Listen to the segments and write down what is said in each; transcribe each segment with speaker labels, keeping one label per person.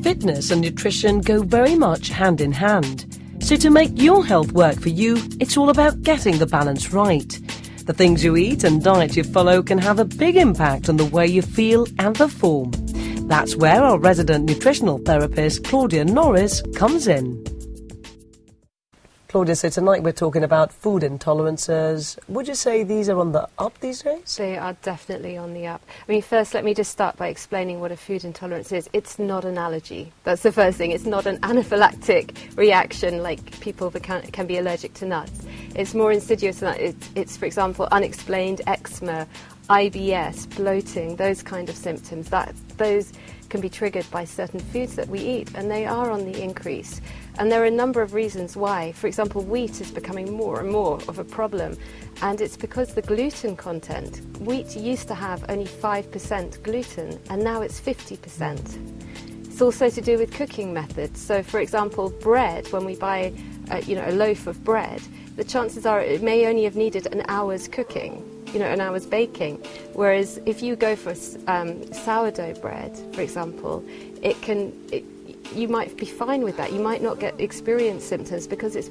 Speaker 1: Fitness and nutrition go very much hand in hand. So to make your health work for you, it's all about getting the balance right. The things you eat and diet you follow can have a big impact on the way you feel and perform. That's where our resident nutritional therapist, Claudia Norris, comes in. Claudia, so tonight we're talking about food intolerances. Would you say these are on the up these days?
Speaker 2: They are definitely on the up. I mean, first let me just start by explaining what a food intolerance is. It's not an allergy. That's the first thing. It's not an anaphylactic reaction like people can be allergic to nuts. It's more insidious than that. It's, for example, unexplained eczema, IBS, bloating, those kind of symptoms. Those can be triggered by certain foods that we eat, and they are on the increase. And there are a number of reasons why. For example, wheat is becoming more and more of a problem, and it's because the gluten content. Wheat used to have only 5% gluten, and now it's 50%. It's also to do with cooking methods. So, for example, bread, when we buy a loaf of bread, the chances are it may only have needed an hour's cooking, an hour's baking. Whereas if you go for sourdough bread, for example, you might be fine with that. You might not experience symptoms because it's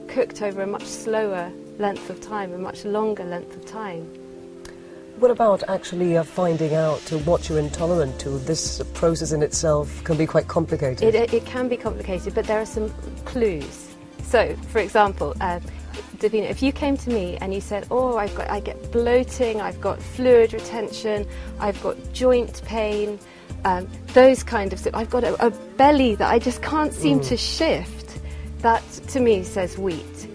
Speaker 2: cooked over a much slower length of time, a much longer length of time.
Speaker 1: What about actually finding out what you're intolerant to? This process in itself can be quite complicated.
Speaker 2: It can be complicated, but there are some clues. So, for example, Davina, if you came to me and you said, I get bloating, I've got fluid retention, I've got joint pain, those kind of things, I've got a belly that I just can't seem to shift, that to me says wheat.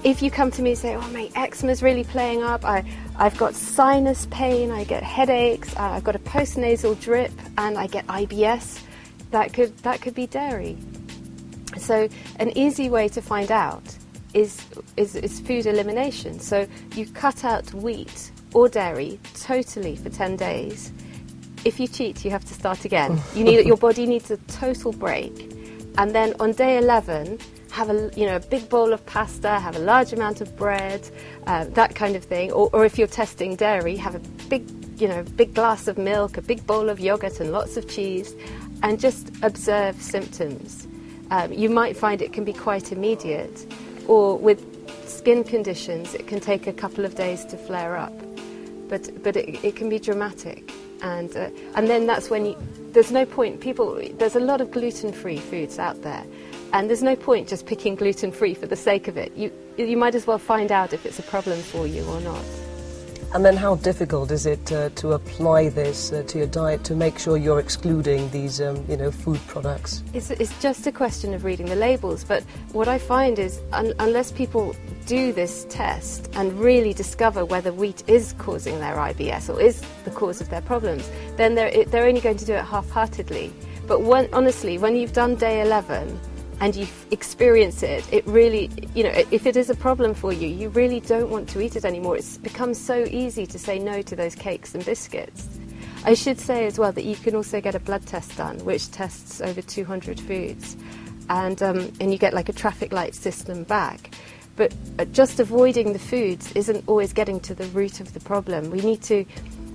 Speaker 2: If you come to me and say, my eczema's really playing up, I've got sinus pain, I get headaches, I've got a postnasal drip, and I get IBS, that could be dairy. So an easy way to find out is food elimination. So you cut out wheat or dairy totally for 10 days. If you cheat, you have to start again. Your body needs a total break. And then on day 11, have a big bowl of pasta, have a large amount of bread, that kind of thing. Or if you're testing dairy, have a big glass of milk, a big bowl of yogurt and lots of cheese, and just observe symptoms. You might find it can be quite immediate, or with skin conditions it can take a couple of days to flare up, but it can be dramatic, and then that's when there's no point. There's a lot of gluten-free foods out there, and there's no point just picking gluten-free for the sake of it. You might as well find out if it's a problem for you or not.
Speaker 1: And then how difficult is it to apply this to your diet to make sure you're excluding these, food products?
Speaker 2: It's just a question of reading the labels. But what I find is unless people do this test and really discover whether wheat is causing their IBS or is the cause of their problems, then they're only going to do it half-heartedly. But honestly, when you've done day 11, and you experience it really, if it is a problem for you, you really don't want to eat it anymore. It's become so easy to say no to those cakes and biscuits. I should say as well that you can also get a blood test done, which tests over 200 foods, and you get like a traffic light system back. But just avoiding the foods isn't always getting to the root of the problem. We need to,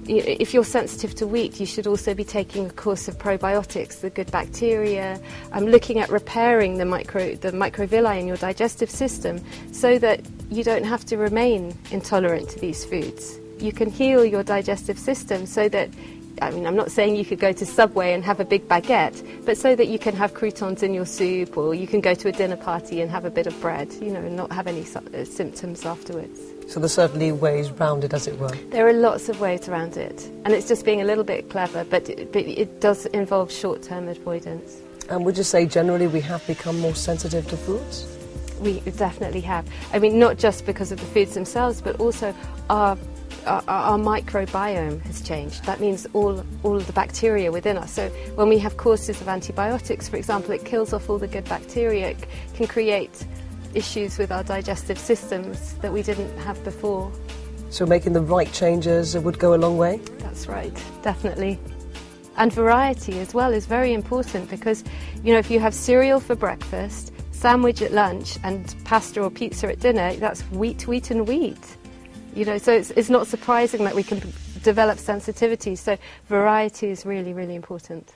Speaker 2: if you're sensitive to wheat, you should also be taking a course of probiotics, the good bacteria. Looking at repairing the microvilli in your digestive system so that you don't have to remain intolerant to these foods. You can heal your digestive system so that, I'm not saying you could go to Subway and have a big baguette, but so that you can have croutons in your soup, or you can go to a dinner party and have a bit of bread, and not have any symptoms afterwards.
Speaker 1: So there's certainly ways around it, as it were.
Speaker 2: There are lots of ways around it, and it's just being a little bit clever, but it does involve short-term avoidance.
Speaker 1: And would you say generally we have become more sensitive to foods?
Speaker 2: We definitely have. Not just because of the foods themselves, but also our microbiome has changed. That means all of the bacteria within us. So when we have courses of antibiotics, for example, it kills off all the good bacteria. It can create issues with our digestive systems that we didn't have before.
Speaker 1: So making the right changes would go a long way?
Speaker 2: That's right, definitely. And variety as well is very important, because if you have cereal for breakfast, sandwich at lunch and pasta or pizza at dinner, that's wheat and wheat. So it's not surprising that we can develop sensitivity. So variety is really, really important.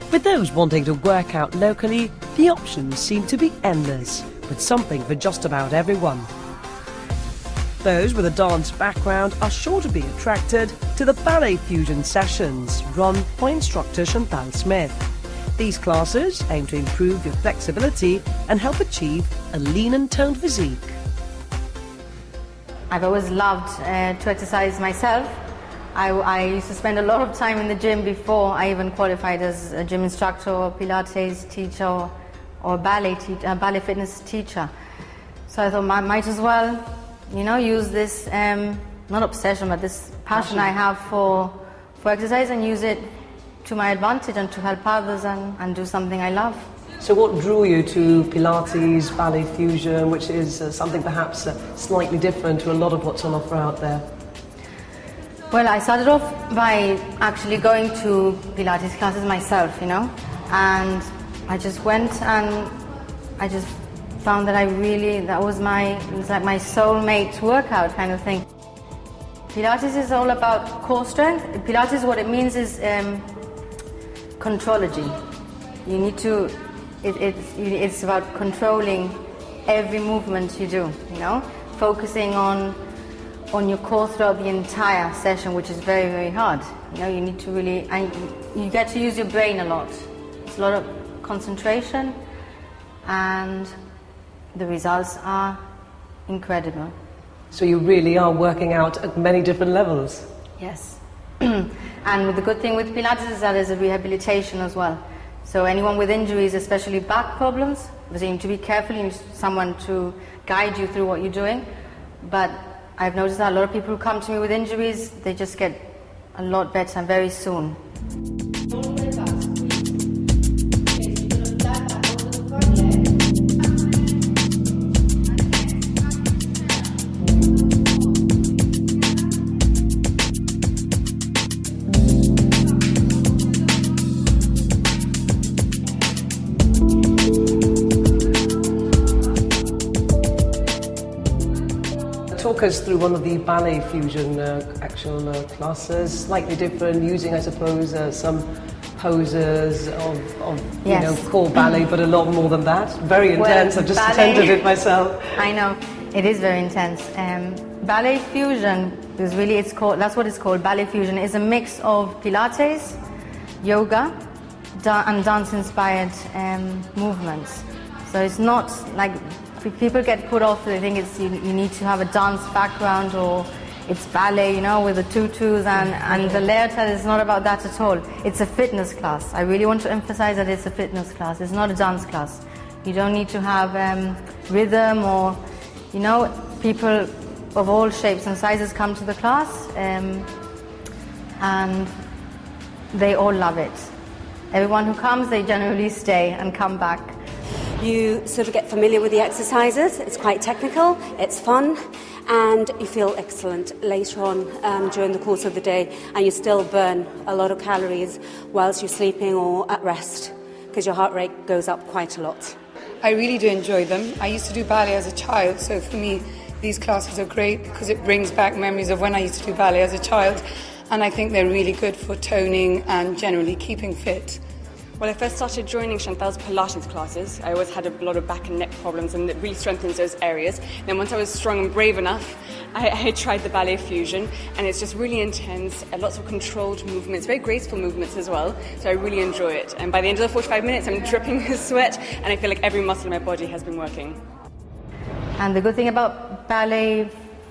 Speaker 1: With those wanting to work out locally, the options seem to be endless, with something for just about everyone. Those with a dance background are sure to be attracted to the ballet fusion sessions run by instructor Chantal Smith. These classes aim to improve your flexibility and help achieve a lean and toned physique.
Speaker 3: I've always loved to exercise myself. I used to spend a lot of time in the gym before I even qualified as a gym instructor or Pilates teacher or ballet fitness teacher. So I thought I might as well, use this, not obsession, but this passion I have for exercise and use it to my advantage and to help others and do something I love.
Speaker 1: So what drew you to Pilates, ballet fusion, which is something perhaps slightly different to a lot of what's on offer out there?
Speaker 3: Well, I started off by actually going to Pilates classes myself, and I just went and I just found that that was my soulmate workout kind of thing. Pilates is all about core strength. Pilates, what it means is contrology. You need to, it's about controlling every movement you do, focusing on your core throughout the entire session, which is very, very hard. You need to really, and you get to use your brain a lot. It's a lot of concentration, and the results are incredible.
Speaker 1: So you really are working out at many different levels?
Speaker 3: Yes. And the good thing with Pilates is that there's a rehabilitation as well. So anyone with injuries, especially back problems, you need to be careful, you need someone to guide you through what you're doing. But I've noticed that a lot of people who come to me with injuries, they just get a lot better very soon.
Speaker 1: Talk us through one of the ballet fusion actual classes, slightly different, using, I suppose, some poses of
Speaker 3: Yes.
Speaker 1: core ballet, but a lot more than that. Very intense.
Speaker 3: Well,
Speaker 1: I've just
Speaker 3: ballet-
Speaker 1: attended it myself.
Speaker 3: I know, it is very intense. Ballet fusion is really, that's what it's called. Ballet fusion is a mix of Pilates, yoga, and dance-inspired movements. So it's not like people get put off. They think you need to have a dance background or it's ballet, with the tutus and the leotard. It's not about that at all. It's a fitness class. I really want to emphasize that it's a fitness class. It's not a dance class. You don't need to have rhythm or, people of all shapes and sizes come to the class and they all love it. Everyone who comes, they generally stay and come back.
Speaker 4: You sort of get familiar with the exercises. It's quite technical, it's fun, and you feel excellent later on during the course of the day, and you still burn a lot of calories whilst you're sleeping or at rest, because your heart rate goes up quite a lot.
Speaker 5: I really do enjoy them. I used to do ballet as a child, so for me these classes are great because it brings back memories of when I used to do ballet as a child, and I think they're really good for toning and generally keeping fit.
Speaker 6: When I first started joining Chantal's Pilates classes, I always had a lot of back and neck problems, and it really strengthens those areas. Then once I was strong and brave enough, I tried the ballet fusion, and it's just really intense, and lots of controlled movements, very graceful movements as well, so I really enjoy it. And by the end of the 45 minutes, I'm dripping with sweat, and I feel like every muscle in my body has been working.
Speaker 3: And the good thing about ballet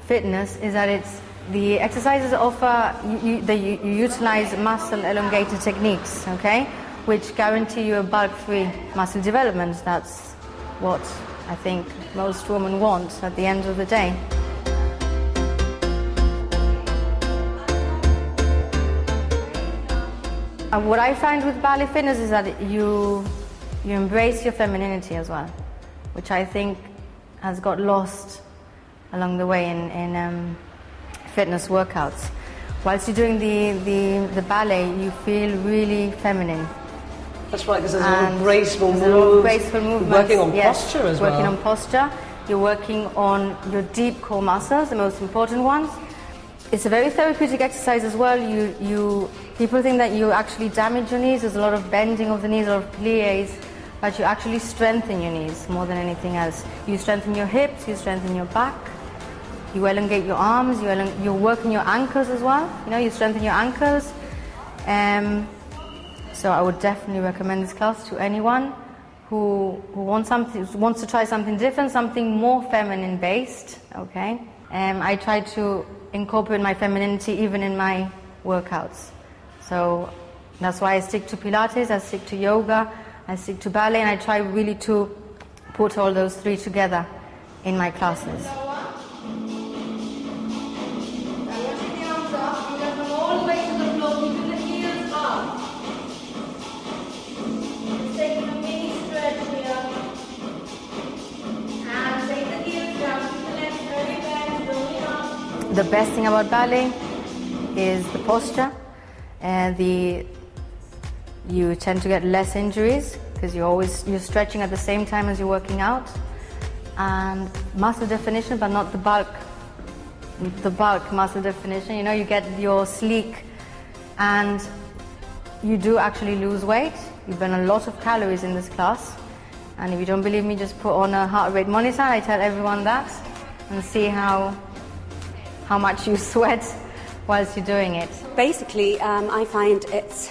Speaker 3: fitness is that the exercises offer, you utilize muscle elongator techniques, okay? Which guarantee you a bulk-free muscle development. That's what I think most women want at the end of the day. And what I find with ballet fitness is that you embrace your femininity as well, which I think has got lost along the way in fitness workouts. Whilst you're doing the ballet, you feel really feminine.
Speaker 1: That's right, because there's a lot of graceful movements. Working on posture as well.
Speaker 3: Working on posture. You're working on your deep core muscles, the most important ones. It's a very therapeutic exercise as well. People think that you actually damage your knees. There's a lot of bending of the knees, a lot of pliés, but you actually strengthen your knees more than anything else. You strengthen your hips, you strengthen your back, you elongate your arms, you're working your ankles as well. You strengthen your ankles. So I would definitely recommend this class to anyone who wants to try something different, something more feminine based. Okay, I try to incorporate my femininity even in my workouts. So that's why I stick to Pilates, I stick to yoga, I stick to ballet, and I try really to put all those three together in my classes. The best thing about ballet is the posture, and you tend to get less injuries because you're stretching at the same time as you're working out, and muscle definition, but not the bulk. The bulk muscle definition. You get your sleek, and you do actually lose weight. You burn a lot of calories in this class, and if you don't believe me, just put on a heart rate monitor. I tell everyone that, and see how much you sweat whilst you're doing it.
Speaker 4: Basically, I find it's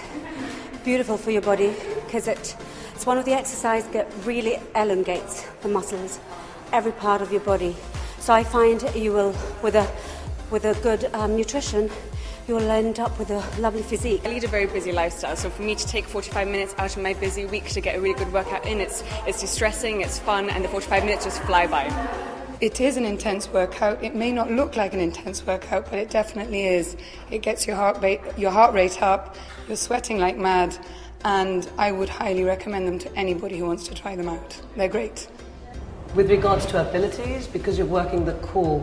Speaker 4: beautiful for your body because it's one of the exercises that really elongates the muscles, every part of your body. So I find you will, with a good nutrition, you'll end up with a lovely physique.
Speaker 6: I lead a very busy lifestyle, so for me to take 45 minutes out of my busy week to get a really good workout in, it's distressing, it's fun, and the 45 minutes just fly by.
Speaker 5: It is an intense workout. It may not look like an intense workout, but it definitely is. It gets your heart rate up, you're sweating like mad, and I would highly recommend them to anybody who wants to try them out. They're great.
Speaker 1: With regards to abilities, because you're working the core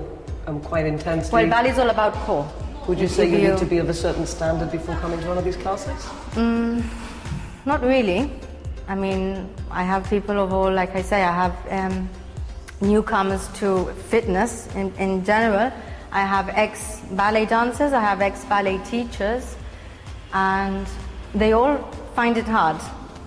Speaker 1: quite intensely...
Speaker 3: Well, ballet is all about core.
Speaker 1: Would you say you need to be of a certain standard before coming to one of these classes?
Speaker 3: Not really. I mean, I have people of all, like I say, I have newcomers to fitness in general. I have ex-ballet dancers, I have ex-ballet teachers, and they all find it hard.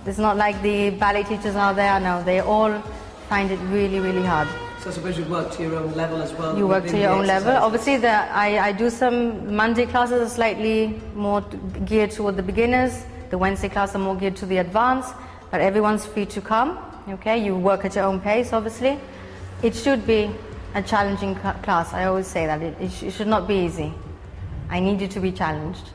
Speaker 3: It's not like the ballet teachers out there, no, they all find it really, really hard.
Speaker 1: So I suppose you work to your own level as well?
Speaker 3: You work to your own level. Obviously, I do some Monday classes are slightly more geared toward the beginners. The Wednesday classes are more geared to the advanced, but everyone's free to come, okay? You work at your own pace, obviously. It should be a challenging class. I always say that. It should not be easy. I need you to be challenged.